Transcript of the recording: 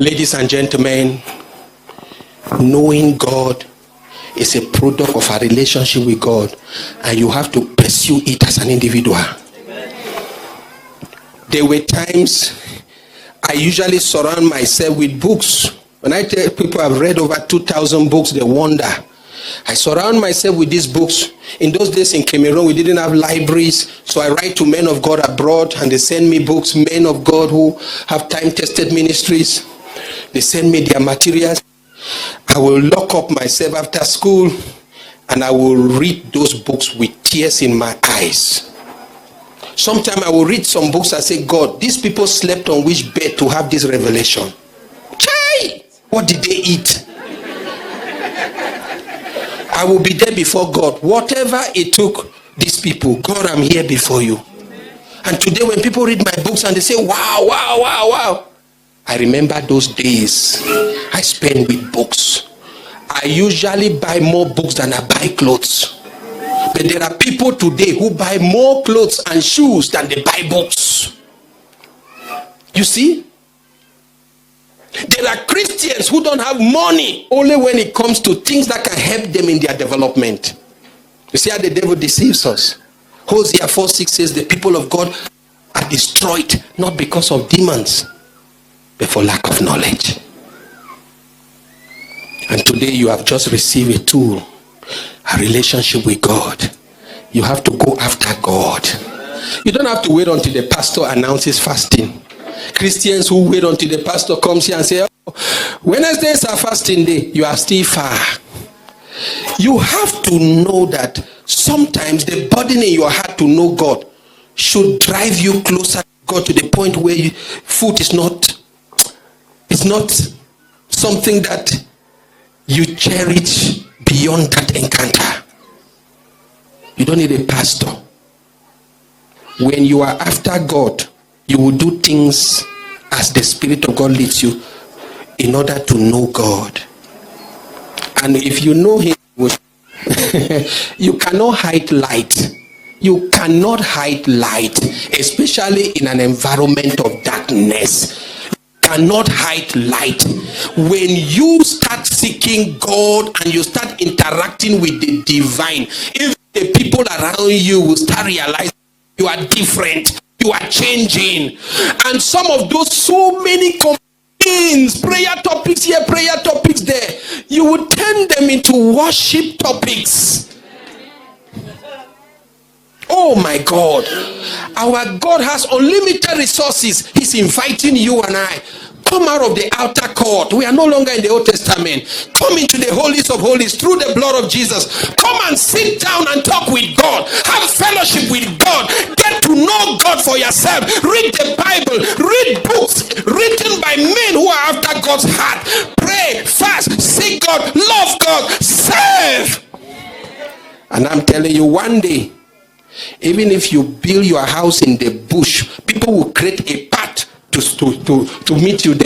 Ladies and gentlemen, knowing God is a product of our relationship with God, and you have to pursue it as an individual. There were times I usually surround myself with books. When I tell people I've read over 2,000 books, they wonder. I surround myself with these books. In those days in Cameroon, we didn't have libraries, so I write to men of God abroad, and they send me books, men of God who have time-tested ministries. They send me their materials. I will lock up myself after school, and I will read those books with tears in my eyes. Sometimes I will read some books and say, God, these people slept on which bed to have this revelation? Chai! What did they eat? I will be there before God. Whatever it took these people, God, I'm here before you. And today when people read my books and they say, wow, wow, wow, wow, I remember those days I spent with books. I usually buy more books than I buy clothes. But there are people today who buy more clothes and shoes than they buy books. You see? There are Christians who don't have money only when it comes to things that can help them in their development. You see how the devil deceives us. Hosea 4:6 says the people of God are destroyed not because of demons, but for lack of knowledge. And today you have just received a tool, a relationship with God. You have to go after God. You don't have to wait until the pastor announces fasting. Christians who wait until the pastor comes here and say, oh, Wednesdays are fasting day, you are still far. You have to know that sometimes the burden in your heart to know God should drive you closer to God to the point where food is not something that you cherish beyond that encounter. You don't need a pastor. When you are after God, you will do things as the Spirit of God leads you in order to know God. And if you know Him, you cannot hide light. You cannot hide light, especially in an environment of darkness. You cannot hide light. When you start seeking God and you start interacting with the divine, if the people around you will start realizing you are different, you are changing. And some of those so many complaints, prayer topics here, prayer topics there, you would turn them into worship topics. Oh my God. Our God has unlimited resources. He's inviting you and I. Come out of the outer court. We are no longer in the Old Testament. Come into the holies of holies through the blood of Jesus. Come and sit down and talk with God. Have fellowship with God. Get to know God for yourself. Read the Bible. Read books written by men who are after God's heart. Pray, fast, seek God, love God, serve. And I'm telling you, one day, even if you build your house in the bush, people will create a path to meet you there.